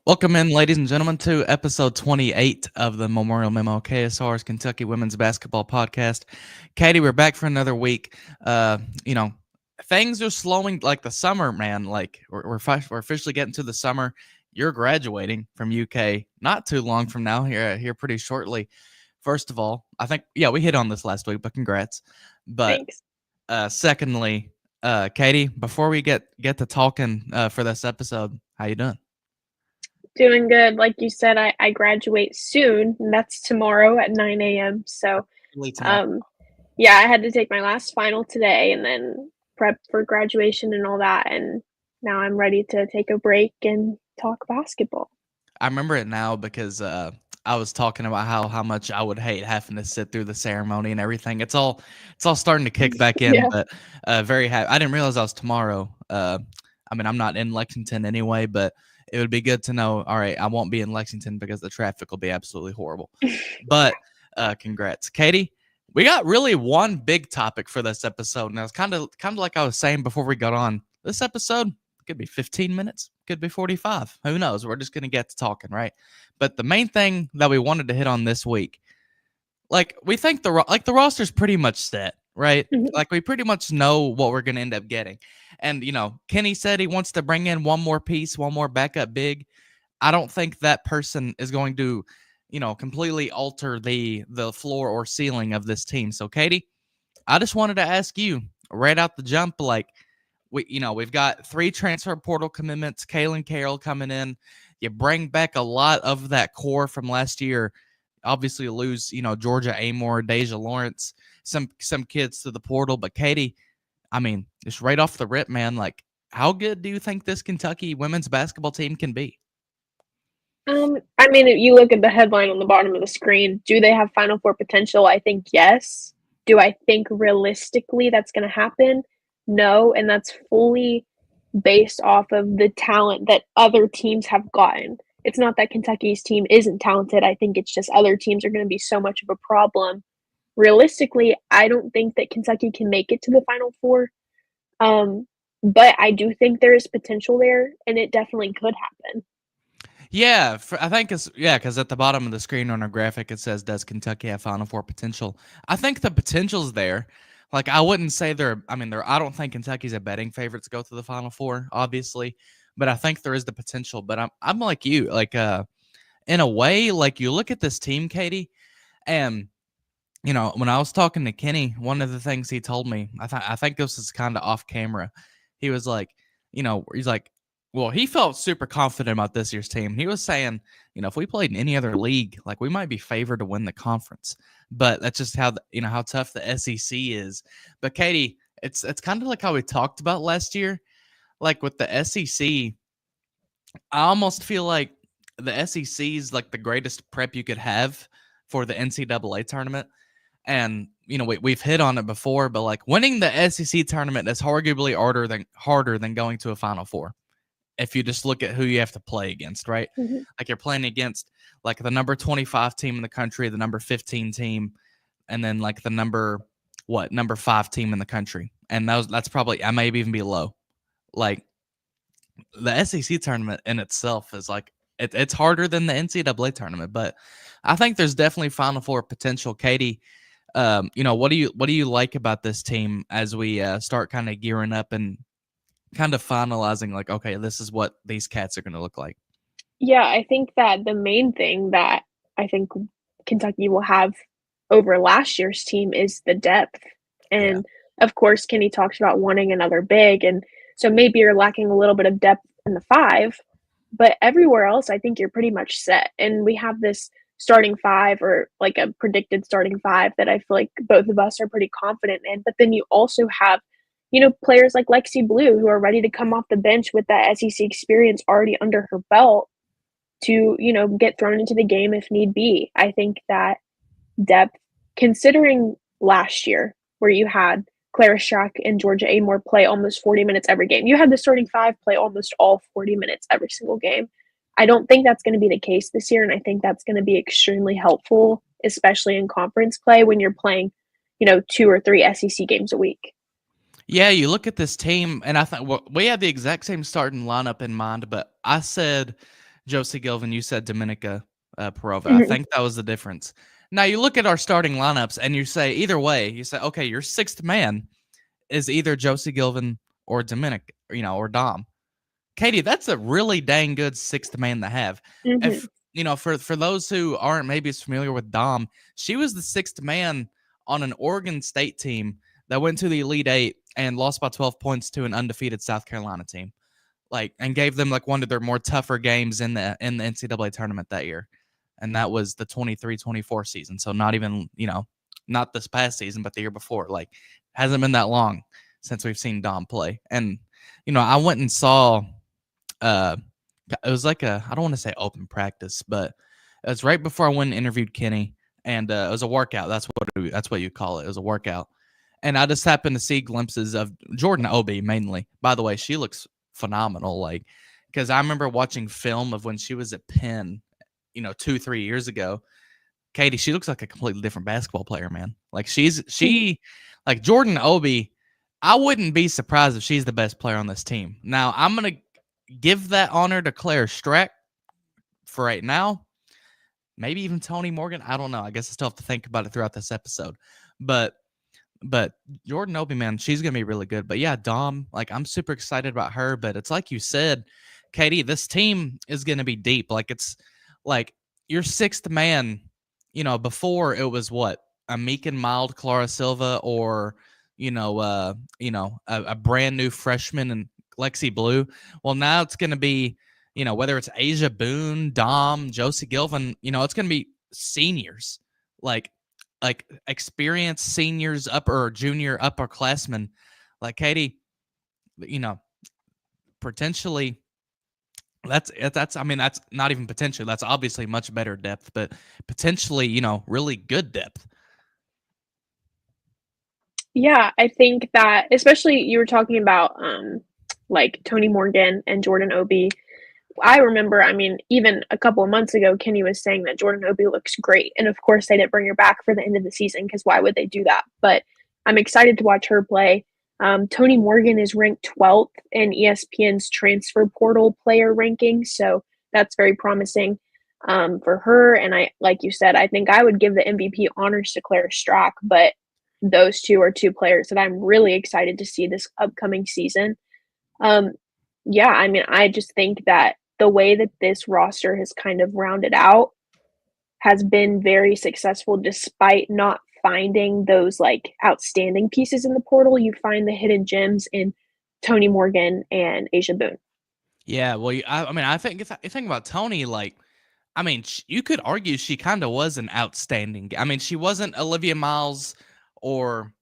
Welcome in, ladies and gentlemen, to episode 28 of the Memorial Memo, KSR's Kentucky Women's Basketball Podcast. Katie, we're back for another week. Uh, you know, things are slowing, like the summer, man. Like we're officially getting to the summer. You're graduating from UK not too long from now. Here pretty shortly. First of all, I think we hit on this last week, but congrats. But Thanks. secondly, Katie, before we get to talking for this episode, how you doing? Doing good. Like you said, I graduate soon, and that's tomorrow at 9 a.m. So, Early tomorrow. um, yeah, I had to take my last final today and then prep for graduation and all that. And now I'm ready to take a break and talk basketball. I remember it now because I was talking about how much I would hate having to sit through the ceremony and everything. It's all starting to kick back in, Yeah. but very happy. I didn't realize I was tomorrow. I mean, I'm not in Lexington anyway, but it would be good to know. All right, I won't be in Lexington because the traffic will be absolutely horrible. But congrats, Katie. We got really one big topic for this episode. Now it's kind of like I was saying before we got on. This episode could be 15 minutes, could be 45. Who knows? We're just gonna get to talking, right? But the main thing that we wanted to hit on this week, like we think the roster's pretty much set, right? Mhm. Like we pretty much know what we're gonna end up getting. And Kenny said he wants to bring in one more piece, one more backup big. I don't think that person is going to, completely alter the floor or ceiling of this team. So Katie, I just wanted to ask you right out the jump, like we've got 3 transfer portal commitments, Kaylin Carroll coming in. You bring back a lot of that core from last year. Obviously, you lose, Georgia Amore, Deja Lawrence, some kids to the portal. But Katie, I mean, just right off the rip, man, like how good do you think this Kentucky women's basketball team can be? I mean, if you look at the headline on the bottom of the screen, do they have Final Four potential? I think yes. Do I think realistically that's going to happen? No, and that's fully based off of the talent that other teams have gotten. It's not that Kentucky's team isn't talented. I think it's just other teams are going to be so much of a problem. Realistically, I don't think that Kentucky can make it to the Final Four. Um, but I do think there is potential there, and it definitely could happen. Yeah, I think because at the bottom of the screen on our graphic it says, "Does Kentucky have Final Four potential?" I think the potential's there. Like I wouldn't say they're. I mean, they're. I don't think Kentucky's a betting favorite to go to the Final Four, obviously, but I think there is the potential. But I'm like you, like in a way, like you look at this team, Katie, and when I was talking to Kenny, one of the things he told me, I think this is kind of off camera. He was like, he's like, well, he felt super confident about this year's team. He was saying, if we played in any other league, like we might be favored to win the conference. But that's just how how tough the SEC is. But Katie, it's kind of like how we talked about last year. Like with the SEC, I almost feel like the SEC is like the greatest prep you could have for the NCAA tournament. And we've hit on it before, but like winning the SEC tournament is arguably harder than going to a Final Four. If you just look at who you have to play against, right? Mhm. Like you're playing against like the number 25 team in the country, the number 15 team, and then like the number 5 team in the country. And that's probably, I may even be low. Like the SEC tournament in itself is like it's harder than the NCAA tournament, but I think there's definitely Final Four potential. Katie, what do you like about this team as we start kind of gearing up and kind of finalizing, like, okay, this is what these cats are going to look like? Yeah, I think that the main thing that I think Kentucky will have over last year's team is the depth. Yeah. And of course, Kenny talks about wanting another big. And so maybe you're lacking a little bit of depth in the five, but everywhere else, I think you're pretty much set. And we have this starting five or like a predicted starting five that I feel like both of us are pretty confident in. But then you also have, players like Lexi Blue who are ready to come off the bench with that SEC experience already under her belt to, get thrown into the game if need be. I think that depth, considering last year where you had Clara Strack and Georgia Amore play almost 40 minutes every game, you had the starting five play almost all 40 minutes every single game. I don't think that's going to be the case this year, and I think that's going to be extremely helpful, especially in conference play when you're playing, 2 or 3 SEC games a week. Yeah, you look at this team, and I think we had the exact same starting lineup in mind, but I said Josie Gilvin, you said Dominica Perova. I Mhm, think that was the difference. Now you look at our starting lineups and you say either way, you say, okay, your sixth man is either Josie Gilvin or Dominic, or Dom. Katie, that's a really dang good sixth man to have. If mhm, for those who aren't maybe as familiar with Dom, she was the sixth man on an Oregon State team that went to the Elite Eight and lost by 12 points to an undefeated South Carolina team. And gave them like one of their more tougher games in the NCAA tournament that year. And that was the 23-24 season. So not even, not this past season, but the year before. Like hasn't been that long since we've seen Dom play. And I went and saw uh it was like I don't want to say open practice, but it was right before I went and interviewed Kenny, and it was a workout. That's what you call it. It was a workout, and I just happened to see glimpses of Jordan Obi mainly. By the way, she looks phenomenal. Like, because I remember watching film of when she was at Penn, 2-3 years ago. Katie, she looks like a completely different basketball player, man. Like mhm. like Jordan Obi. I wouldn't be surprised if she's the best player on this team. Now I'm gonna give that honor to Claire Strack for right now. Maybe even Tony Morgan. I don't know. I guess I still have to think about it throughout this episode. But but Jordan Obi, man, she's gonna be really good. But yeah, Dom, like I'm super excited about her. But it's like you said, Katie, this team is gonna be deep. Like it's like your sixth man. Before it was what a meek and mild Clara Silva, or a brand new freshman and Lexi Blue. Well, now it's gonna be whether it's Asia Boone, Dom, Josie Gilvin. It's gonna be seniors. Like experienced seniors, upper or junior upperclassmen, like Katie, you know, potentially that's I mean that's not even potentially, that's obviously much better depth, but potentially, really good depth. Yeah, I think that especially you were talking about, like, Tony Morgan and Jordan Obi. I remember, I mean, even a couple of months ago, Kenny was saying that Jordan Obi looks great, and of course, they didn't bring her back for the end of the season because why would they do that? But I'm excited to watch her play. Tony Morgan is ranked 12th in ESPN's transfer portal player ranking, so that's very promising, for her, and like you said, I think I would give the MVP honors to Claire Strack, but those 2 are 2 players that I'm really excited to see this upcoming season. Um, yeah, I mean, I just think that the way that this roster has kind of rounded out has been very successful despite not finding those, like, outstanding pieces in the portal. You find the hidden gems in Tony Morgan and Asia Boone. Yeah, well, I mean, I think if you think about Tony, like, I mean, you could argue she kind of was an outstanding. I mean, she wasn't Olivia Miles or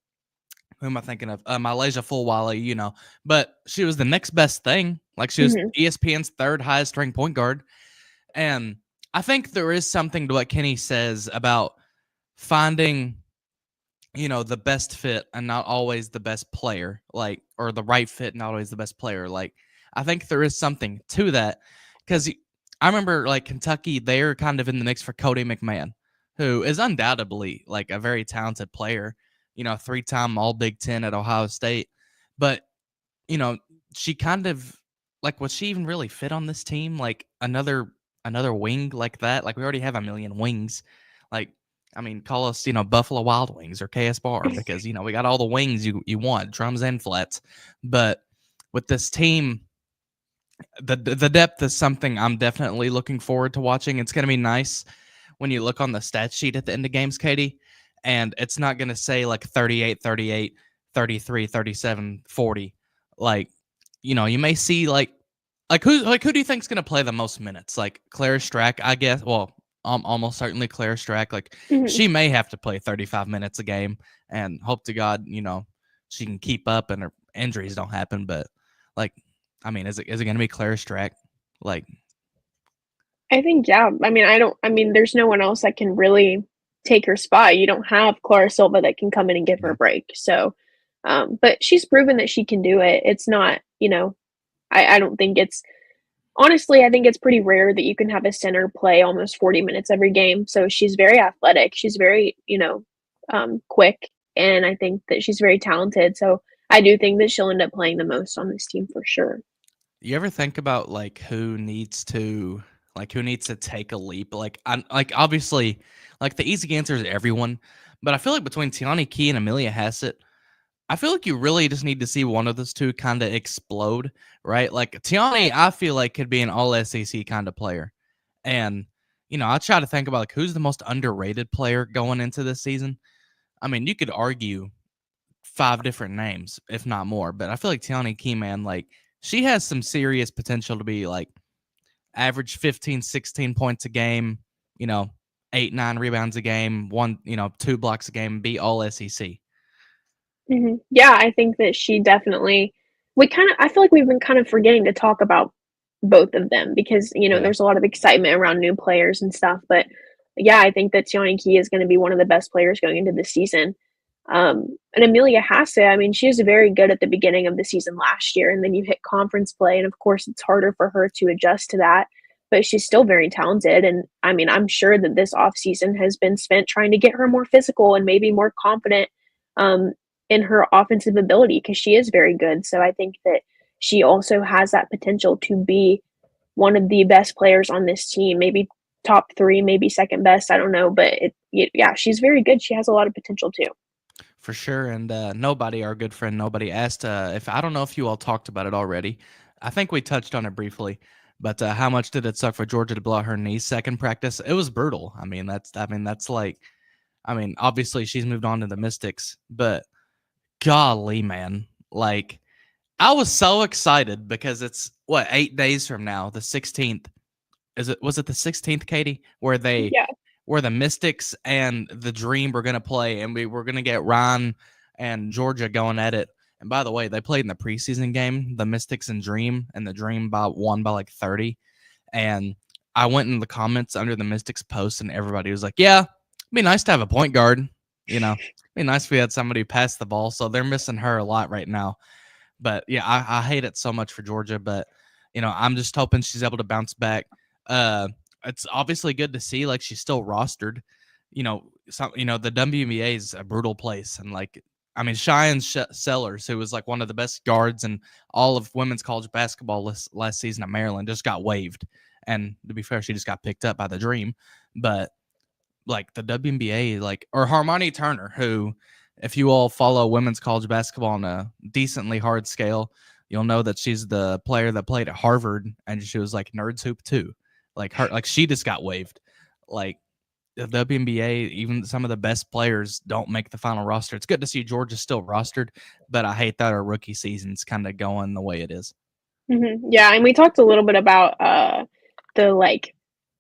who am I thinking of? Malaysia Fulwale, but she was the next best thing. Like she was Mhm, ESPN's third highest ranked point guard. And I think there is something to what Kenny says about finding, the best fit and not always the best player, like, or the right fit, not always the best player. Like, I think there is something to that because I remember like Kentucky, they're kind of in the mix for Cody McMahon, who is undoubtedly like a very talented player, three-time All Big Ten at Ohio State. But, you know, she kind of like, was she even really fit on this team? Like another wing like that? Like we already have a million wings. Like, I mean, call us, Buffalo Wild Wings or KS Bar because, we got all the wings you want, drums and flats. But with this team, the depth is something I'm definitely looking forward to watching. It's going to be nice when you look on the stat sheet at the end of games, Katie, and it's not going to say like 38, 38, 33, 37, 40. Like, you may see who do you think's going to play the most minutes? Like Claire Strack, I guess. Well, almost certainly Claire Strack. Like mhm. she may have to play 35 minutes a game, and hope to God, she can keep up and her injuries don't happen. But like, I mean, is it going to be Claire Strack? Like, I think, yeah, I mean, there's no one else that can really take her spot. You don't have Clara Silva that can come in and give her yeah. a break, so, but she's proven that she can do it. It's not, I don't think it's honestly, I think it's pretty rare that you can have a center play almost 40 minutes every game, so she's very athletic, she's very, quick, and I think that she's very talented, so I do think that she'll end up playing the most on this team for sure. You ever think about like who needs to Like who needs to take a leap? Like I'm like obviously like the easy answer is everyone, but I feel like between Tiani Key and Amelia Hassett, I feel like you really just need to see one of those two kind of explode, right? Like Tiani, I feel like could be an all SEC kind of player. And, I try to think about like who's the most underrated player going into this season. I mean, you could argue five different names, if not more, but I feel like Tiani Key, man, like she has some serious potential to be like average 15, 16 points a game, you know, 8, 9 rebounds a game, one, 2 blocks a game, be all SEC. Yeah, I think that she definitely I feel like we've been kind of forgetting to talk about both of them because, Yeah. there's a lot of excitement around new players and stuff, but yeah, I think that Tiani Key is gonna be one of the best players going into the season. And Amelia Hassett, I mean, she was very good at the beginning of the season last year, and then you hit conference play, and of course, it's harder for her to adjust to that, but she's still very talented, and I mean, I'm sure that this offseason has been spent trying to get her more physical and maybe more confident, um, in her offensive ability because she is very good. So I think that she also has that potential to be one of the best players on this team, maybe top 3, maybe second best, I don't know, but yeah, she's very good. She has a lot of potential too. For sure. And nobody, our good friend, nobody asked if I don't know if you all talked about it already. I think we touched on it briefly, but how much did it suck for Georgia to blow out her knee second practice? It was brutal. That's like, obviously she's moved on to the Mystics, but golly, man, like I was so excited because it's what 8 days from now, the 16th. Was it the 16th, Katie, Yeah. where the Mystics and the Dream were gonna play, and we were gonna get Ryan and Georgia going at it. And by the way, they played in the preseason game, the Mystics and the Dream won by like 30. And I went in the comments under the Mystics post, and everybody was like, "Yeah, it'd be nice to have a point guard. It'd be nice if we had somebody pass the ball." So they're missing her a lot right now. But yeah, I hate it so much for Georgia, but I'm just hoping she's able to bounce back. Uh, it's obviously good to see like she's still rostered. The WNBA is a brutal place, and like Cheyenne Sellers, who was like one of the best guards in all of women's college basketball last season at Maryland, just got waived. And to be fair, she just got picked up by the Dream, but like the WNBA, like or Harmony Turner, who, if you all follow women's college basketball on a decently hard scale, you'll know that she's the player that played at Harvard, and she was like Nerds Hoop too. Like she just got waived. Like the WNBA, even some of the best players don't make the final roster. It's good to see Georgia still rostered, but I hate that our rookie season's kind of going the way it is. Yeah, and we talked a little bit about the like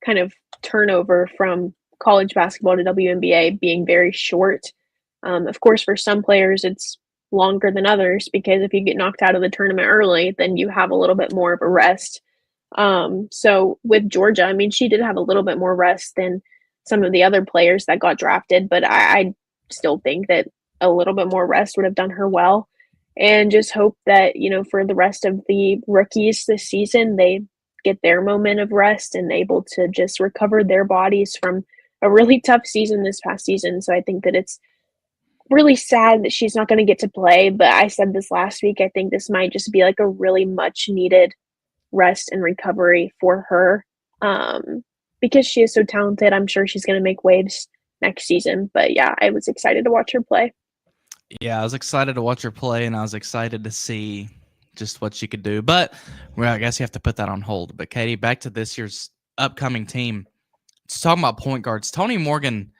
kind of turnover from college basketball to WNBA being very short. Of course, for some players, it's longer than others because if you get knocked out of the tournament early, then you have a little bit more of a rest. So with Georgia, I mean, she did have a little bit more rest than some of the other players that got drafted, but I still think that a little bit more rest would have done her well. And just hope that, for the rest of the rookies this season, they get their moment of rest and able to just recover their bodies from a really tough season this past season. So I think that it's really sad that she's not going to get to play. But I said this last week, I think this might just be like a really much needed rest and recovery for her, because she is so talented. I'm sure she's going to make waves next season. But yeah, I was excited to watch her play. Yeah, I was excited to watch her play, and I was excited to see just what she could do. But well, I guess you have to put that on hold. But Katie, back to this year's upcoming team. Just talking about point guards, Tony Morgan.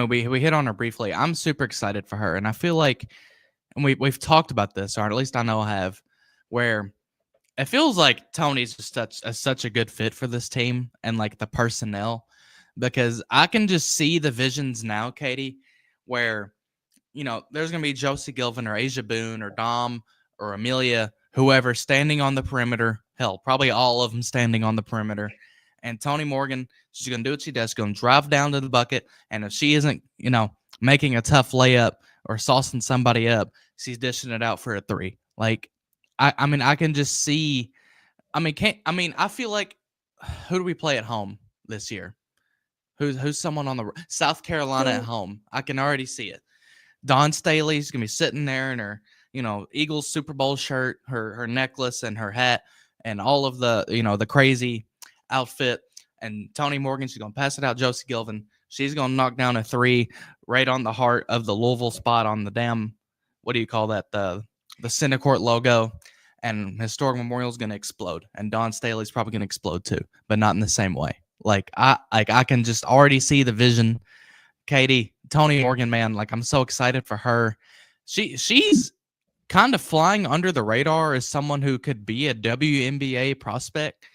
We hit on her briefly. I'm super excited for her, and I feel like, and we've talked about this, or at least I know I have, where it feels like Tony's just such a good fit for this team and like the personnel, because I can just see the visions now, Katie, where there's going to be Josie Gilvin or Asia Boone or Dom or Amelia, whoever, standing on the perimeter. Hell, probably all of them standing on the perimeter. And Tony Morgan, she's going to do what she does. She's going to drive down to the bucket. And if she isn't, making a tough layup or saucing somebody up, she's dishing it out for a three. Like, I can just see. I feel like, who do we play at home this year? Who's someone on the South Carolina at home? I can already see it. Dawn Staley's gonna be sitting there in her, Eagles Super Bowl shirt, her necklace and her hat, and all of the, the crazy outfit. And Tony Morgan, she's going to pass it out. Josie Gilvin, she's going to knock down a three right on the heart of the Louisville spot on the damn, what do you call that? The center court logo. And Historic Memorial is going to explode. And Dawn Staley's probably going to explode too, but not in the same way. I can just already see the vision. Katie, Tony Morgan, man, like I'm so excited for her. She's kind of flying under the radar as someone who could be a WNBA prospect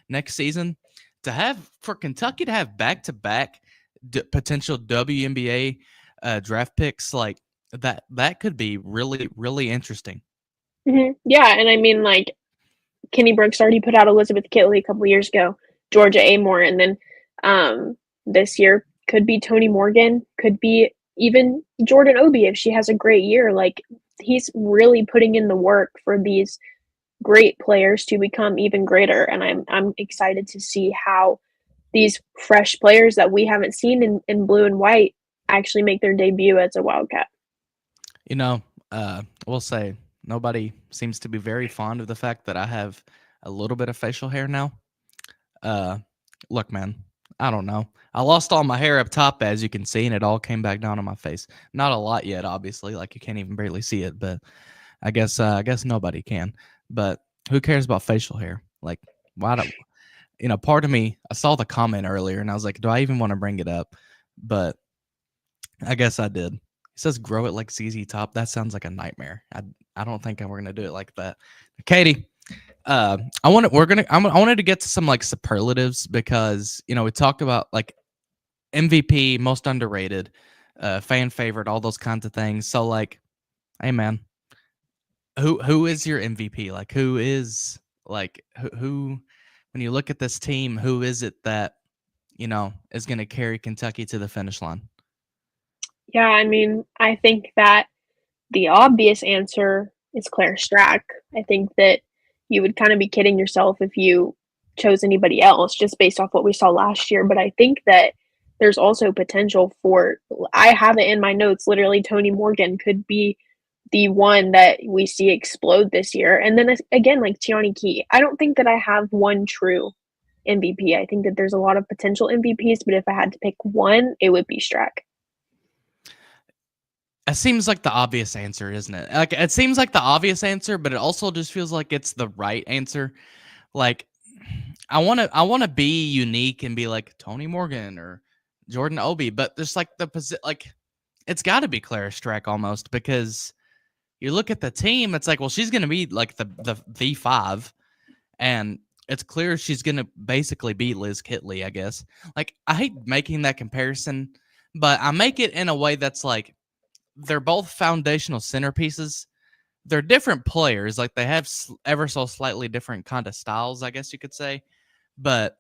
next season. To have for Kentucky to have back-to-back potential WNBA draft picks like that could be really, really interesting. Yeah, and I mean, like, Kenny Brooks already put out Elizabeth Kitley a couple years ago, Georgia Amore, and then this year could be Tony Morgan, could be even Jordan Obi if she has a great year. Like, he's really putting in the work for these great players to become even greater, and I'm excited to see how these fresh players that we haven't seen in blue and white actually make their debut as a Wildcat. You know, we'll say nobody seems to be very fond of the fact that I have a little bit of facial hair now. Look, man, I don't know. I lost all my hair up top, as you can see, and it all came back down on my face. Not a lot yet, obviously. Like you can't even barely see it, but I guess nobody can. But who cares about facial hair? Like, why don't part of me, I saw the comment earlier and I was like, do I even want to bring it up? But I guess I did. It says grow it like ZZ Top. That sounds like a nightmare. I don't think we're gonna do it like that. Katie, I wanted to get to some like superlatives because we talked about like MVP, most underrated, fan favorite, all those kinds of things. So like, hey man, who is your MVP? Like who is like who when you look at this team, who is it that is going to carry Kentucky to the finish line? Yeah, I mean, I think that the obvious answer is Claire Strack. I think that you would kind of be kidding yourself if you chose anybody else just based off what we saw last year. But I think that there's also potential for, I have it in my notes, literally Tony Morgan could be the one that we see explode this year. And then again, like Tiani Key, I don't think that I have one true MVP. I think that there's a lot of potential MVPs, but if I had to pick one, it would be Strack. It seems like the obvious answer, isn't it? Like it seems like the obvious answer, but it also just feels like it's the right answer. Like I want to be unique and be like Tony Morgan or Jordan Obi, but there's like it's got to be Clara Strack almost because you look at the team, it's like, well, she's going to be like the V5, and it's clear she's going to basically be Liz Kitley, I guess. Like I hate making that comparison, but I make it in a way that's like they're both foundational centerpieces. They're different players, like they have ever so slightly different kind of styles, I guess you could say. But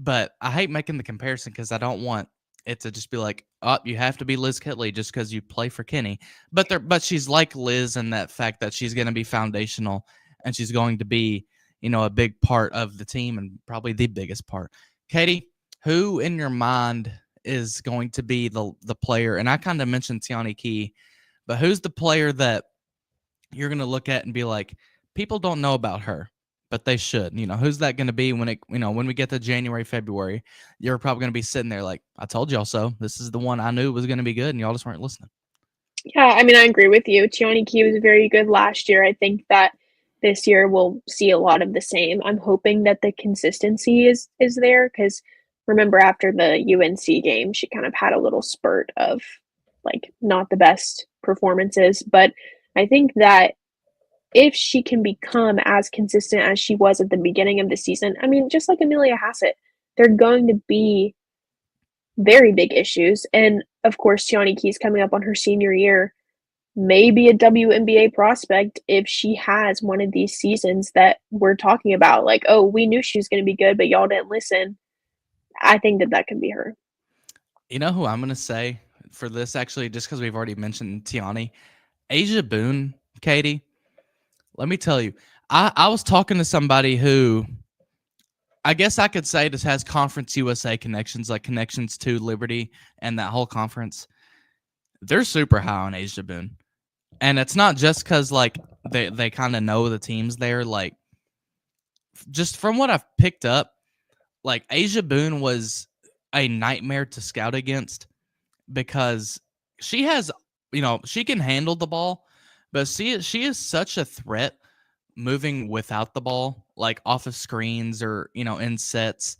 I hate making the comparison because I don't want it to just be like, oh, you have to be Liz Kitley just because you play for Kenny. But she's like Liz in that fact that she's going to be foundational and she's going to be, a big part of the team and probably the biggest part. Katie, who in your mind is going to be the player? And I kind of mentioned Tiani Key, but who's the player that you're going to look at and be like, people don't know about her, but they should? Who's that going to be when we get to January, February? You're probably going to be sitting there like, I told y'all so. This is the one I knew was going to be good, and y'all just weren't listening. Yeah, I mean, I agree with you. Tiani Key was very good last year. I think that this year we'll see a lot of the same. I'm hoping that the consistency is there because remember after the UNC game, she kind of had a little spurt of like not the best performances. But I think that if she can become as consistent as she was at the beginning of the season, I mean, just like Amelia Hassett, they're going to be very big issues. And of course, Tiani Key's coming up on her senior year, maybe a WNBA prospect if she has one of these seasons that we're talking about. Like, oh, we knew she was going to be good, but y'all didn't listen. I think that could be her. You know who I'm going to say for this, actually, just because we've already mentioned Tiani? Asia Boone, Katie. Let me tell you, I was talking to somebody who I guess I could say just has Conference USA connections, like connections to Liberty and that whole conference. They're super high on Asia Boone. And it's not just because like they kind of know the teams there. Like just from what I've picked up, like Asia Boone was a nightmare to scout against because she has, she can handle the ball, but she is such a threat moving without the ball, like off of screens or in sets.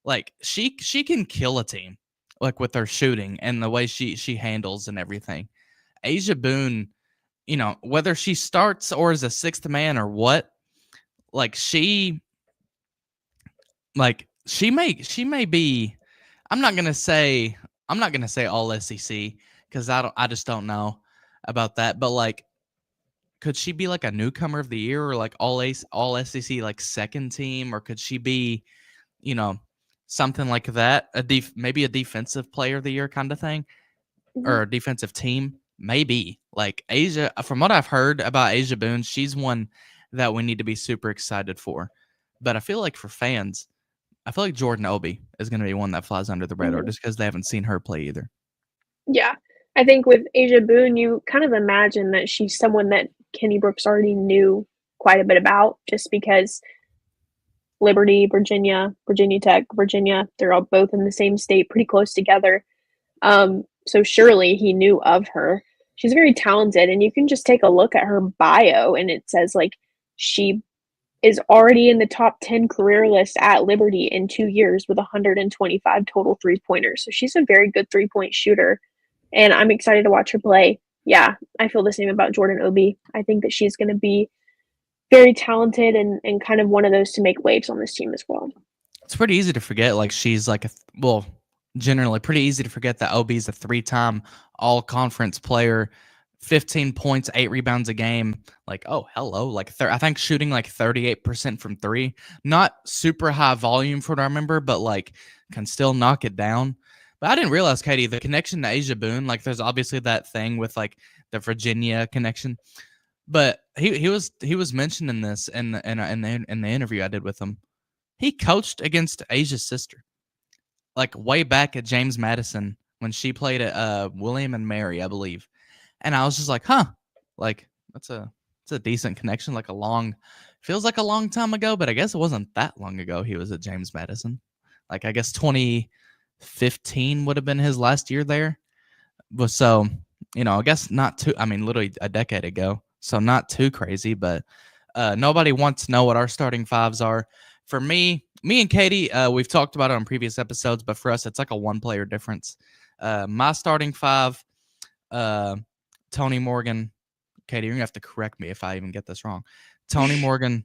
Like she can kill a team, like with her shooting and the way she handles and everything. Asia Boone, whether she starts or is a sixth man or what, like she may be. I'm not gonna say I'm not gonna say all SEC because I just don't know about that. But like, could she be like a newcomer of the year or like all SEC like second team, or could she be you know something like that? Maybe a defensive player of the year kind of thing, Mhm. or a defensive team. Maybe like Asia. From what I've heard about Asia Boone, she's one that we need to be super excited for. But I feel like for fans, I feel like Jordan Obi is going to be one that flies under the radar Mhm. just because they haven't seen her play either. Yeah. I think with Asia Boone, you kind of imagine that she's someone that Kenny Brooks already knew quite a bit about just because Liberty, Virginia, Virginia Tech, Virginia, they're all both in the same state, pretty close together. So surely he knew of her. She's very talented, and you can just take a look at her bio, and it says like she is already in the top 10 career list at Liberty in 2 years with 125 total three pointers. So she's a very good 3-point shooter, and I'm excited to watch her play. Yeah, I feel the same about Jordan Obi. I think that she's going to be very talented and kind of one of those to make waves on this team as well. It's pretty easy to forget. Like she's like well, generally pretty easy to forget that OB's a three-time All Conference player, 15 points, 8 rebounds a game. Like oh hello, like I think shooting like 38% from three. Not super high volume for what I remember, but like can still knock it down. But I didn't realize, Katie, the connection to Asia Boone. Like there's obviously that thing with like the Virginia connection. But he was mentioning this in the interview I did with him. He coached against Asia's sister, like way back at James Madison when she played at William and Mary, I believe. And I was just like, huh, like that's a decent connection. Like feels like a long time ago, but I guess it wasn't that long ago. He was at James Madison. Like I guess 2015 would have been his last year there. But so I guess not too. I mean, literally a decade ago. So not too crazy, but nobody wants to know what our starting fives are. For me and Katie, we've talked about it on previous episodes, but for us, it's like a one-player difference. My starting five, uh, Tony Morgan. Katie, you're gonna have to correct me if I even get this wrong. Tony Morgan,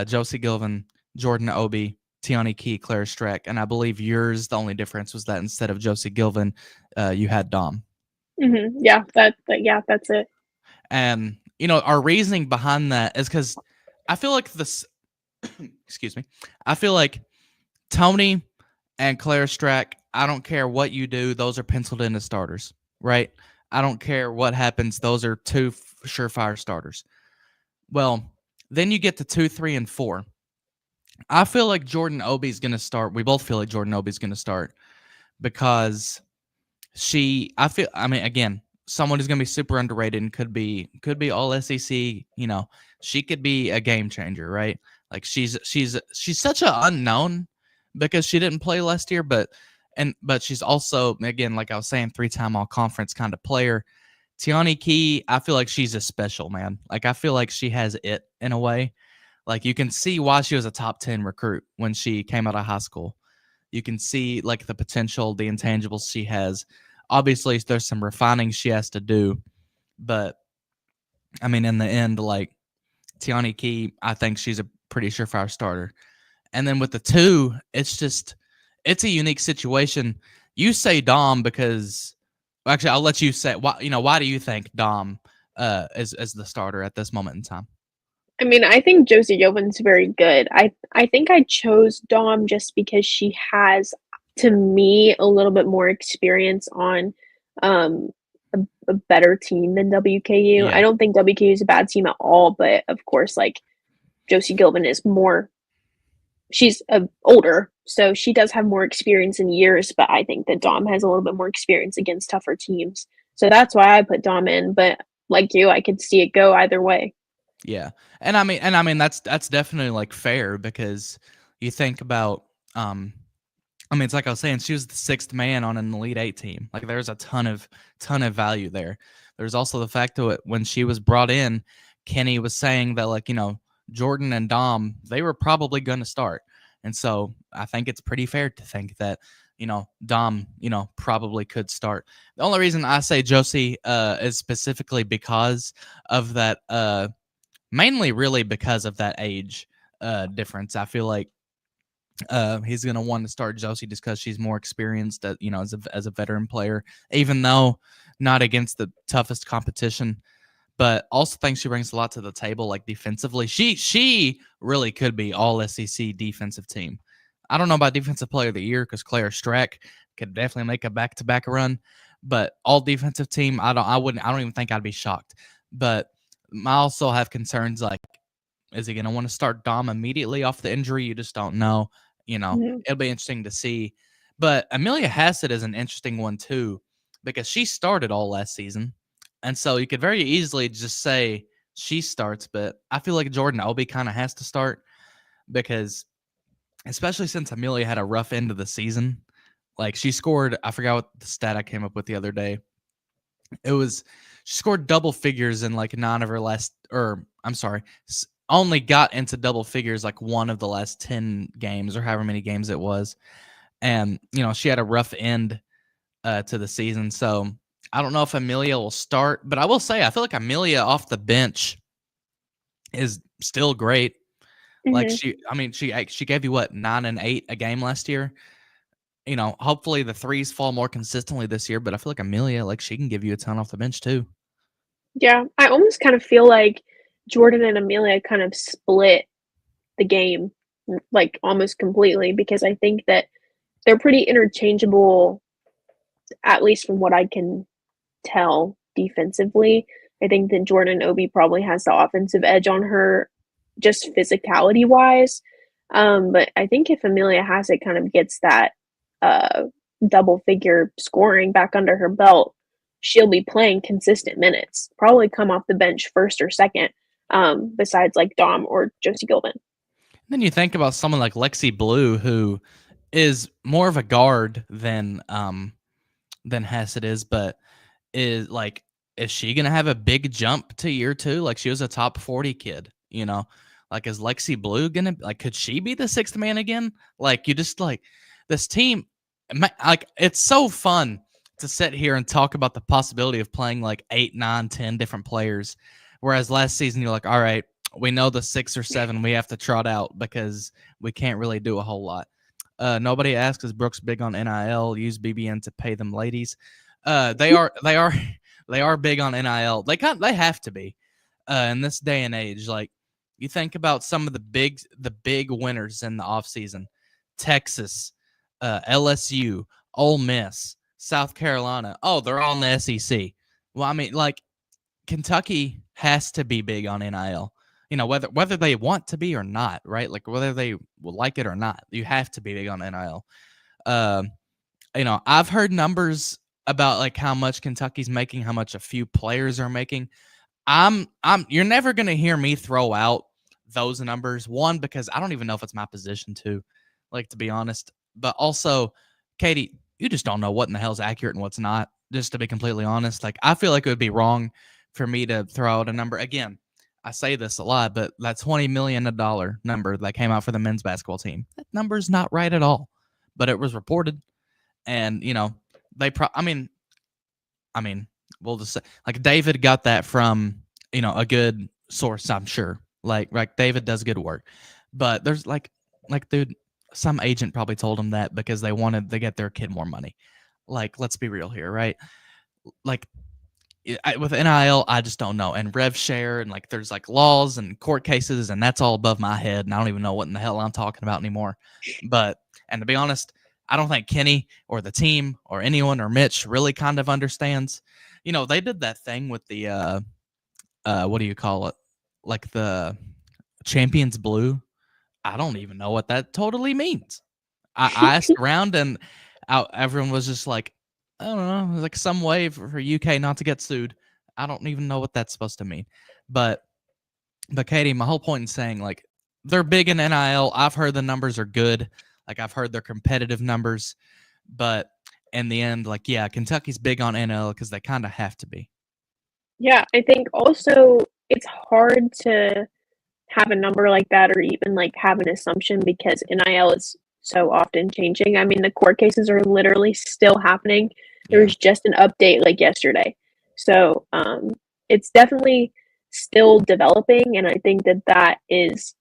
Josie Gilvin, Jordan Obi, Tiani Key, Claire Streck, and I believe yours. The only difference was that instead of Josie Gilvin, you had Dom. Yeah, yeah, that's it. And our reasoning behind that is because I feel like this. Excuse me. I feel like Tony and Claire Strack, I don't care what you do, those are penciled in as starters, right? I don't care what happens, those are two surefire starters. Well, then you get to 2, 3, and 4. I feel like Jordan Obi's going to start. We both feel like Jordan Obi's going to start because I mean, again, someone who's going to be super underrated and could be all SEC. She could be a game changer, right? Like she's such an unknown because she didn't play last year, but she's also, again, like I was saying, 3-time All Conference kind of player. Tiani Key, I feel like she's a special, man. Like I feel like she has it in a way. Like you can see why she was a top 10 recruit when she came out of high school. You can see like the potential, the intangibles she has. Obviously, there's some refining she has to do, but I mean, in the end, like Tiani Key, I think she's a pretty surefire starter. And then with the 2, it's a unique situation. You say Dom because actually, I'll let you say why. Why do you think Dom is the starter at this moment in time? I mean, I think Josie Gilvin's very good. I think I chose Dom just because she has, to me, a little bit more experience on um, a better team than WKU. I Yeah. don't think WKU is a bad team at all, but of course, like Josie Gilvin is more. She's older, so she does have more experience in years. But I think that Dom has a little bit more experience against tougher teams, so that's why I put Dom in. But like you, I could see it go either way. Yeah. And I mean that's definitely like fair because you think about Um, I mean, it's like I was saying, she was the sixth man on an Elite Eight team. Like, there's a ton of value there. There's also the fact that when she was brought in, Kenny was saying that, like, Jordan and Dom, they were probably going to start, and so I think it's pretty fair to think that Dom, probably could start. The only reason I say Josie is specifically because of that, mainly really because of that age difference. I feel like he's going to want to start Josie just because she's more experienced, as a veteran player, even though not against the toughest competition. But also think she brings a lot to the table, like defensively. She really could be all SEC defensive team. I don't know about defensive player of the year because Claire Strack could definitely make a back-to-back run, but all defensive team, I don't even think I'd be shocked. But I also have concerns like, is he going to want to start Dom immediately off the injury? You just don't know. Mhm. It'll be interesting to see. But Amelia Hassett is an interesting one too, because she started all last season. And so you could very easily just say she starts, but I feel like Jordan Obi kind of has to start because, especially since Amelia had a rough end of the season, like she scored, I forgot what the stat I came up with the other day. It was she scored double figures in like nine of her last, or I'm sorry, only got into double figures like one of the last 10 games or however many games it was. And, she had a rough end to the season. So I don't know if Amelia will start, but I will say I feel like Amelia off the bench is still great. Like Mhm. she gave you what 9 and 8 a game last year. Hopefully the threes fall more consistently this year. But I feel like Amelia, like she can give you a ton off the bench too. Yeah, I almost kind of feel like Jordan and Amelia kind of split the game, like, almost completely because I think that they're pretty interchangeable, at least from what I can tell defensively. I think that Jordan Obi probably has the offensive edge on her just physicality wise. But I think if Amelia Hassett kind of gets that uh, double figure scoring back under her belt, she'll be playing consistent minutes, probably come off the bench first or second, besides like Dom or Josie Gilman. Then you think about someone like Lexi Blue, who is more of a guard than Hassett is, but is she gonna have a big jump to year two? Like she was a top 40 kid, Like is Lexi Blue gonna like could she be the sixth man again? Like you just like this team, like it's so fun to sit here and talk about the possibility of playing like 8, 9, 10 different players. Whereas last season you're like, all right, we know the 6 or 7 we have to trot out because we can't really do a whole lot. Nobody asks, is Brooks big on NIL? Use BBN to pay them ladies. They are they are big on NIL. They have to be in this day and age. Like you think about some of the big winners in the offseason. Texas, LSU, Ole Miss, South Carolina. Oh, they're all in the SEC. Well, I mean, like Kentucky has to be big on NIL. Whether they want to be or not, right? Like whether they will like it or not, you have to be big on NIL. Um, I've heard numbers about like how much Kentucky's making, how much a few players are making. You're never gonna hear me throw out those numbers. One, because I don't even know if it's my position to, like, to be honest. But also, Katie, you just don't know what in the hell is accurate and what's not. Just to be completely honest, like I feel like it would be wrong for me to throw out a number again. I say this a lot, but that $20 million number that came out for the men's basketball team, that number's not right at all. But it was reported, and they I mean, we'll just say like David got that from a good source, I'm sure. Like David does good work, but there's like dude, some agent probably told him that because they wanted to get their kid more money. Like, let's be real here, right? Like with NIL, I just don't know, and rev share, and like there's like laws and court cases, and that's all above my head, and I don't even know what in the hell I'm talking about anymore. But and to be honest, I don't think Kenny or the team or anyone or Mitch really kind of understands. They did that thing with the what do you call it? Like the Champions Blue. I don't even know what that totally means. I asked around and everyone was just like, I don't know, it was like some way for UK not to get sued. I don't even know what that's supposed to mean. But Katie, my whole point in saying like they're big in NIL. I've heard the numbers are good. Like I've heard their competitive numbers, but in the end, like yeah, Kentucky's big on NL because they kind of have to be. Yeah, I think also it's hard to have a number like that or even, like, have an assumption because NIL is so often changing. I mean, the court cases are literally still happening. There Yeah, was just an update, like, yesterday. So, it's definitely still developing, and I think that that is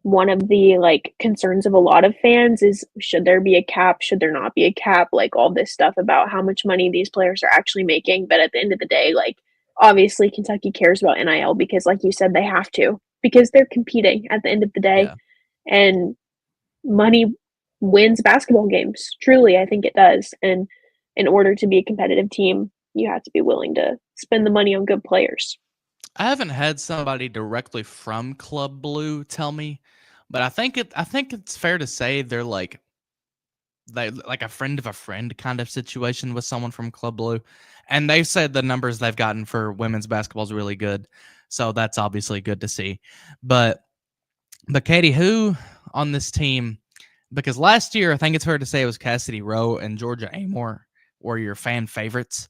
one of the, like, concerns of a lot of fans is, should there be a cap? Should there not be a cap? Like, all this stuff about how much money these players are actually making, but at the end of the day, like, obviously Kentucky cares about NIL because, like you said, they have to, because they're competing at the end of the day, yeah. and money wins basketball games. Truly, I think it does, and in order to be a competitive team, you have to be willing to spend the money on good players. I haven't had somebody directly from Club Blue tell me, but I think it's fair to say they're like a friend of a friend kind of situation with someone from Club Blue, and they said the numbers they've gotten for women's basketball is really good, so that's obviously good to see. But Katie, who on this team? Because last year, I think it's fair to say it was Cassidy Rowe and Georgia Amore were your fan favorites.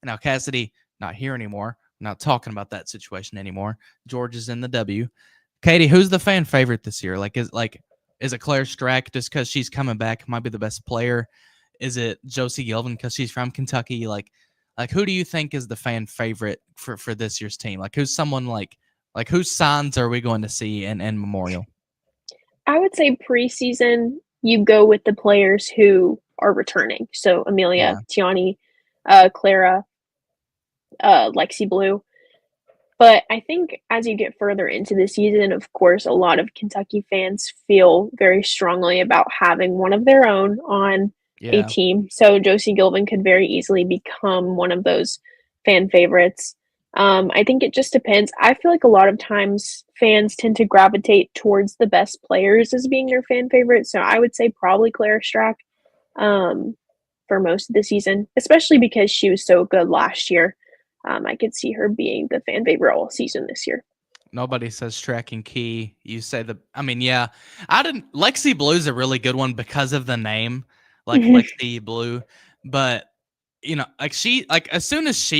Now Cassidy not here anymore. Not talking about that situation anymore. George is in the W. Katie, who's the fan favorite this year? Is it Claire Strack just because she's coming back, might be the best player? Is it Josie Gilvin because she's from Kentucky? Who do you think is the fan favorite for this year's team? Like who's someone like whose signs are we going to see in Memorial? I would say preseason, you go with the players who are returning. So Amelia, Yeah, Tiani, Clara, Lexi Blue. But I think as you get further into the season, of course, a lot of Kentucky fans feel very strongly about having one of their own on a yeah. team. So Josie Gilvin could very easily become one of those fan favorites. I think it just depends. I feel like a lot of times fans tend to gravitate towards the best players as being their fan favorite. So I would say probably Clara Strack um, for most of the season, especially because she was so good last year. I could see her being the fan favorite all season this year. Nobody says tracking key. You say I mean, yeah. I didn't Lexi Blue's a really good one because of the name, like Mhm. Lexi Blue. But like as soon as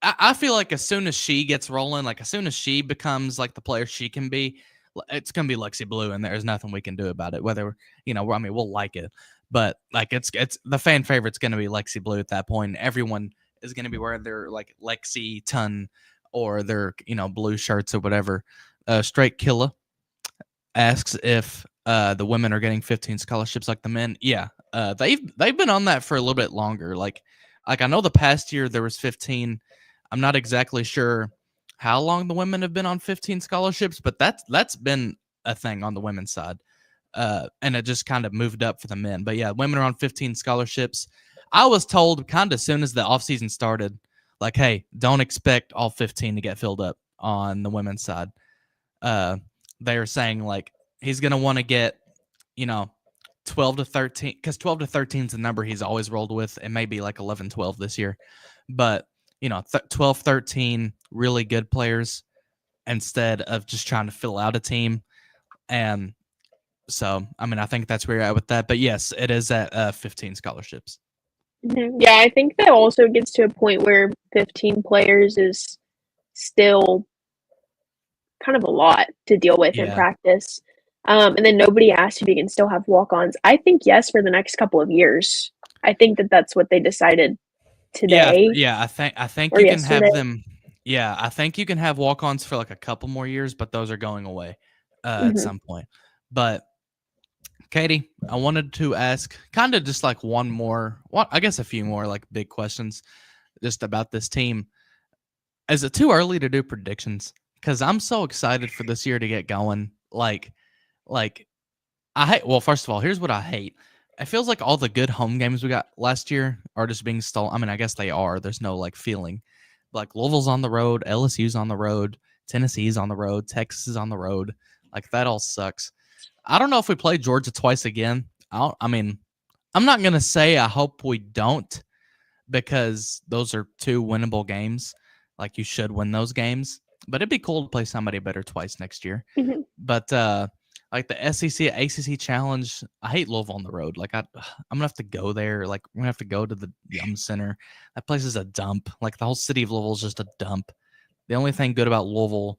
I feel like as soon as she gets rolling, like as soon as she becomes like the player she can be, it's gonna be Lexi Blue, and there's nothing we can do about it. Whether I mean, we'll like it, but like it's the fan favorite's gonna be Lexi Blue at that point. Everyone is gonna be wearing their like Lexi ton or their blue shirts or whatever. Straight Killa asks if the women are getting 15 scholarships like the men. Yeah, they've been on that for a little bit longer. Like I know the past year there was 15. I'm not exactly sure how long the women have been on 15 scholarships, but that's been a thing on the women's side. And it just kind of moved up for the men. But yeah, women are on 15 scholarships. I was told kind of as soon as the offseason started, like, hey, don't expect all 15 to get filled up on the women's side. Uh, they are saying like he's gonna want to get, you know, 12 to 13 because 12 to 13 is the number he's always rolled with. It may be like 11, 12 this year, but 12, 13 really good players instead of just trying to fill out a team. And so, I mean, I think that's where you're at with that. But yes, it is at 15 scholarships. Mhm. Yeah, I think that also gets to a point where 15 players is still kind of a lot to deal with in Yeah. practice. And then nobody asked if you can still have walk-ons. I think yes for the next couple of years. I think that that's what they decided Yeah, today yeah, I think or you can have yesterday. them. Yeah, I think you can have walk-ons for like a couple more years, but those are going away at Mhm. some point. But Katie, I wanted to ask kind of just like one more, well, I guess a few more like big questions just about this team. Is it too early to do predictions? Because I'm so excited for this year to get going. Like I hate. Well, first of all, here's what I hate. It feels like all the good home games we got last year are just being stolen. I mean, I guess they are. There's no like feeling. Like Louisville's on the road, LSU's on the road, Tennessee's on the road, Texas is on the road. Like that all sucks. I don't know if we play Georgia twice again. I mean, I'm not gonna say I hope we don't because those are two winnable games. Like you should win those games. But it'd be cool to play somebody better twice next year. Mhm. But Like the SEC ACC challenge, I hate Louisville on the road. Like I'm gonna have to go there. Like we're gonna have to go to the Yum Center. That place is a dump. Like the whole city of Louisville is just a dump. The only thing good about Louisville,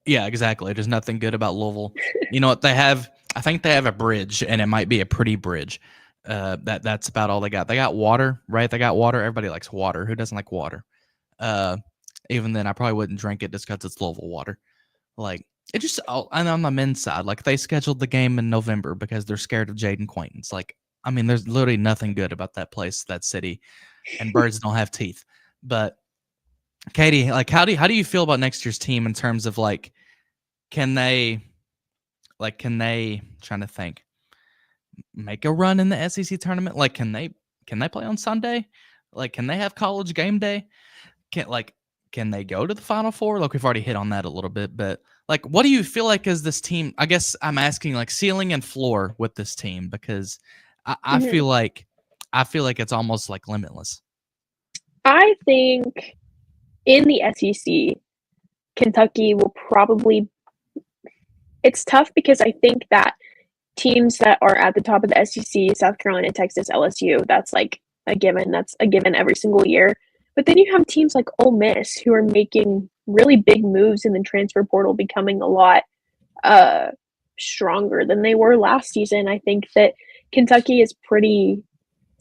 yeah, exactly. There's nothing good about Louisville. You know what they have? I think they have a bridge, and it might be a pretty bridge. That's about all they got. They got water, right? They got water. Everybody likes water. Who doesn't like water? Uh, Even then, I probably wouldn't drink it just because it's Louisville water. Like it just, and on the men's side, like they scheduled the game in November because they're scared of Jaden Quaintance. Like, I mean, there's literally nothing good about that place, that city, and birds don't have teeth. But Katie, like, how do you feel about next year's team in terms of like, can they, can they, trying to think, make a run in the SEC tournament? Like, can they play on Sunday? Like, can they have college game day? Can they go to the Final Four? Like we've already hit on that a little bit, but like, what do you feel like is this team? I guess I'm asking like ceiling and floor with this team because I Mhm. feel like it's almost like limitless. I think in the SEC, Kentucky will probably. It's tough because I think that teams that are at the top of the SEC, South Carolina, Texas, LSU, that's like a given. That's a given every single year. But then you have teams like Ole Miss who are making really big moves in the transfer portal, becoming a lot uh, stronger than they were last season. I think that Kentucky is pretty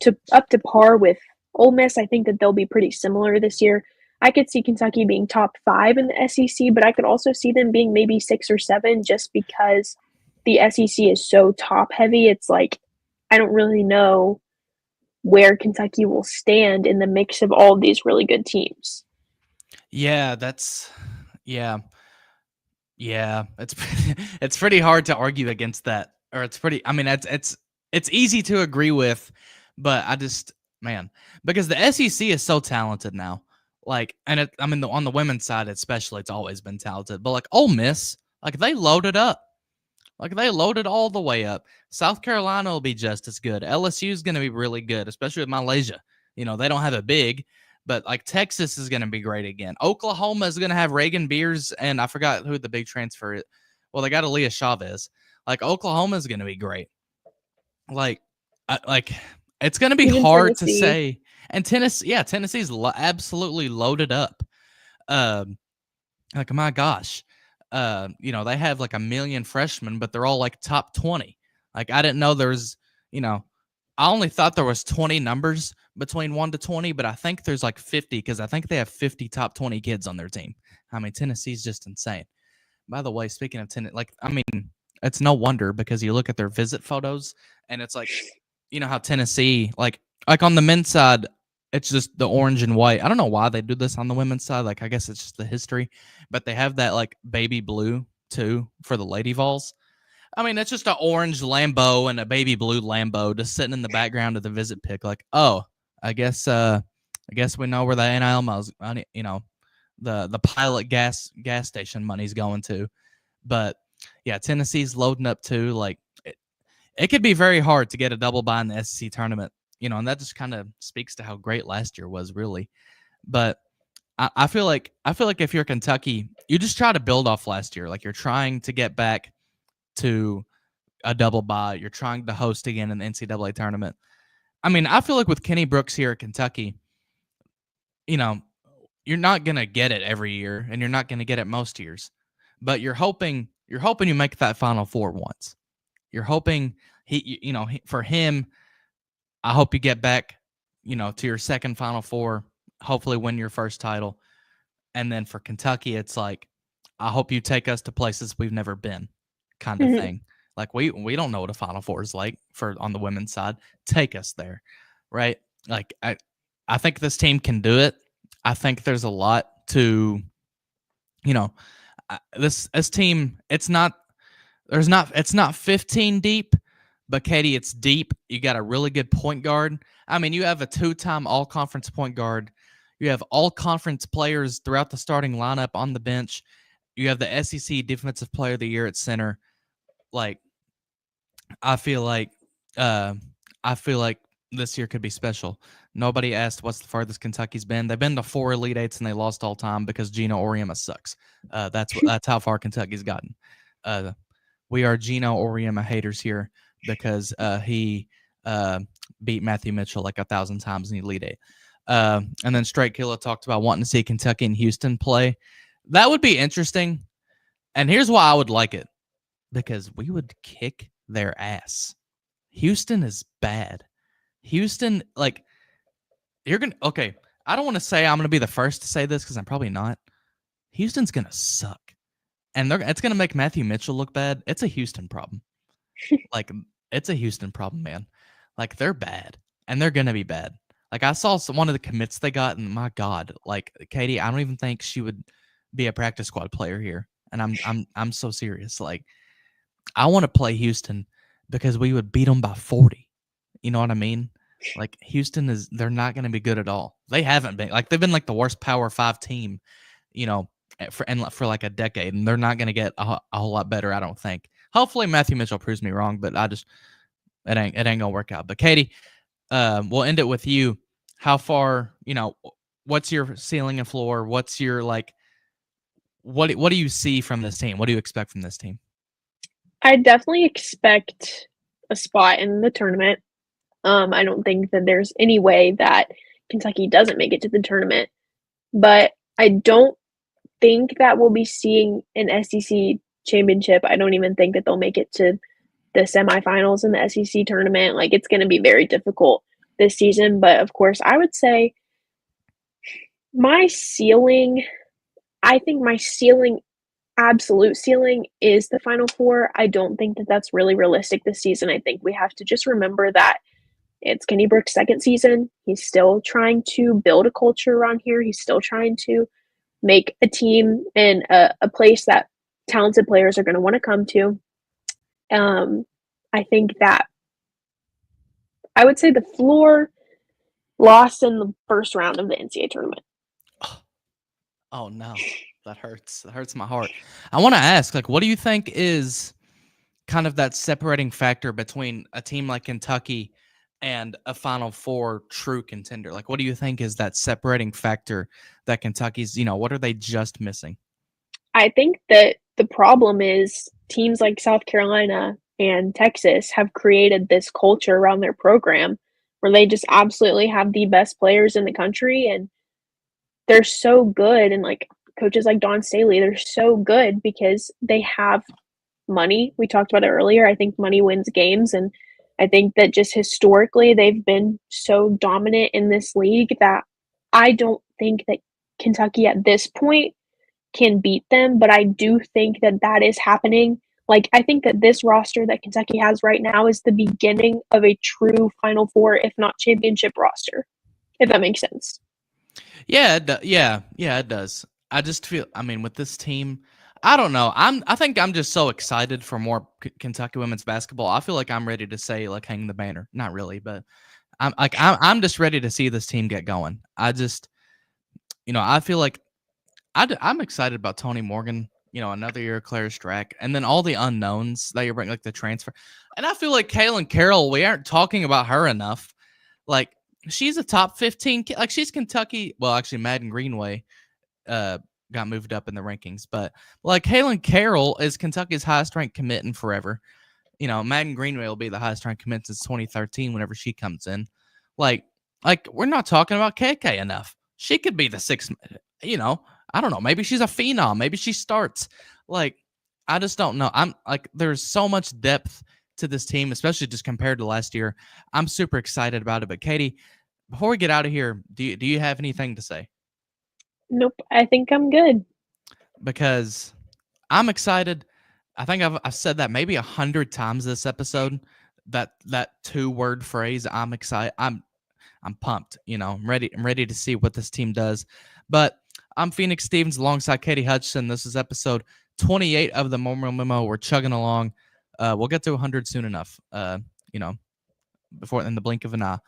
to up to par with Ole Miss. I think that they'll be pretty similar this year. I could see Kentucky being top 5 in the SEC, but I could also see them being maybe 6 or 7 just because the SEC is so top heavy. It's like I don't really know where Kentucky will stand in the mix of all of these really good teams. Yeah, yeah, yeah. It's it's pretty hard to argue against that, or it's pretty. I mean, it's easy to agree with, but I just man because the SEC is so talented now. Like, and I mean, on the women's side especially, it's always been talented. But like Ole Miss, like they loaded up. Like they loaded all the way up. South Carolina will be just as good. LSU is going to be really good, especially with Malaysia. You know, they don't have a big, but like Texas is going to be great again. Oklahoma is going to have Reagan Beers, and I forgot who the big transfer is. Well, they got Aaliyah Chavez. Like Oklahoma is going to be great. Like, like it's going to be Even hard to Tennessee. say. And Tennessee, yeah, Tennessee's absolutely loaded up. Um, like my gosh, you know, they have like a million freshmen, but they're all like top 20. Like I didn't know there was, you know, I only thought there was 20 numbers between 1 to 20, but I think there's like 50 because I think they have 50 top 20 kids on their team. I mean, Tennessee's just insane. By the way, speaking of Tennessee, like I mean, it's no wonder because you look at their visit photos and it's like, you know how Tennessee, like on the men's side, it's just the orange and white. I don't know why they do this on the women's side. Like I guess it's just the history, but they have that like baby blue too for the Lady Vols. I mean, it's just an orange Lambo and a baby blue Lambo just sitting in the background of the visit pic. Like, oh, I guess we know where the NIL money, you know, the pilot gas station money's going to. But yeah, Tennessee's loading up too. Like it could be very hard to get a double bye in the SEC tournament, you know, and that just kind of speaks to how great last year was, really. But I feel like if you're Kentucky, you just try to build off last year. Like you're trying to get back to a double bye. You're trying to host again in the NCAA tournament. I mean, I feel like with Kenny Brooks here at Kentucky, you know, you're not gonna get it every year, and you're not gonna get it most years, but you're hoping you make that Final Four once. You're hoping you know, for him, I hope you get back, you know, to your second Final Four, hopefully win your first title. And then for Kentucky, it's like, I hope you take us to places we've never been, kind of Mhm. thing. Like we don't know what a Final Four is like for on the women's side. Take us there, right? Like I think this team can do it. I think there's a lot to, you know, this team. It's not 15 deep, but Katie, it's deep. You got a really good point guard. I mean, you have a two-time all-conference point guard. You have all-conference players throughout the starting lineup on the bench. You have the SEC Defensive Player of the Year at center. Like, I feel like, uh, I feel like this year could be special. Nobody asked what's the farthest Kentucky's been. They've been to 4 Elite Eights and they lost all time because Gino Oriema sucks. That's how far Kentucky's gotten. we are Gino Oriema haters here because he uh, beat Matthew Mitchell like 1,000 times in the Elite Eight. And then Straight Killer talked about wanting to see Kentucky and Houston play. That would be interesting. And here's why I would like it, because we would kick their ass. Houston is bad. Houston, like, you're going to, okay, I don't want to say I'm going to be the first to say this because I'm probably not. Houston's going to suck. And it's going to make Matthew Mitchell look bad. It's a Houston problem. Like, it's a Houston problem, man. Like, they're bad, and they're going to be bad. Like, I saw one of the commits they got, and my God, like, Katie, I don't even think she would be a practice squad player here. And I'm so serious. Like, I want to play Houston because we would beat them by 40. You know what I mean? Like, Houston they're not going to be good at all. They haven't been. Like, they've been like the worst Power 5 team, you know, for like a decade, and they're not going to get a whole lot better, I don't think. Hopefully Matthew Mitchell proves me wrong, but it ain't gonna work out. But Katie, we'll end it with you. How far, what's your ceiling and floor? What's your what do you see from this team? What do you expect from this team? I definitely expect a spot in the tournament. I don't think that there's any way that Kentucky doesn't make it to the tournament, but I don't think that we'll be seeing an SEC championship. I don't even think that they'll make it to the semifinals in the SEC tournament. Like, it's going to be very difficult this season. But of course, I would say my ceiling, I think my absolute ceiling is the Final Four. I don't think that that's really realistic this season. I think we have to just remember that it's Kenny Brooks' second season. He's still trying to build a culture around here. He's still trying to make a team and a place that talented players are going to want to come to. I think that I would say the floor lost in the first round of the NCAA tournament. Oh no, that hurts. That hurts my heart. I want to ask, like, what do you think is kind of that separating factor between a team like Kentucky and a Final Four true contender? Like, what do you think is that separating factor that Kentucky's, what are they just missing? I think that the problem is teams like South Carolina and Texas have created this culture around their program where they just absolutely have the best players in the country, and they're so good. And like coaches like Dawn Staley, they're so good because they have money. We talked about it earlier. I think money wins games, and I think that just historically they've been so dominant in this league that I don't think that Kentucky at this point can beat them, but I do think that that is happening. Like, I think that this roster that Kentucky has right now is the beginning of a true Final Four, if not championship roster, if that makes sense. Yeah, it does. I just feel, with this team, I don't know. I think I'm just so excited for more Kentucky women's basketball. I feel like I'm ready to say, like, hang the banner. Not really, but I'm just ready to see this team get going. I just, I feel like I'm excited about Tony Morgan. Another year of Claire Strack, and then all the unknowns that you bring, like the transfer. And I feel like Kaylin Carroll, we aren't talking about her enough. Like, she's a top 15. Like, she's Kentucky. Well, actually, Madden Greenway got moved up in the rankings, but like Kaylin Carroll is Kentucky's highest ranked commit in forever. Madden Greenway will be the highest ranked commit since 2013 whenever she comes in. Like we're not talking about KK enough. She could be the sixth, I don't know. Maybe she's a phenom. Maybe she starts. Like, I just don't know. I'm like, there's so much depth to this team, especially just compared to last year. I'm super excited about it. But Katie, before we get out of here, do you have anything to say? Nope, I think I'm good. Because I'm excited. I think I've said that maybe 100 times this episode. That 2-word phrase. I'm excited. I'm pumped. I'm ready to see what this team does. But I'm Phoenix Stevens alongside Katie Hutchison. This is episode 28 of the Memorial Memo. We're chugging along. We'll get to 100 soon enough. Before in the blink of an eye.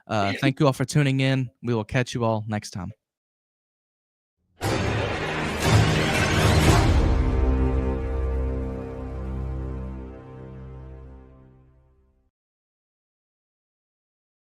Thank you all for tuning in. We will catch you all next time.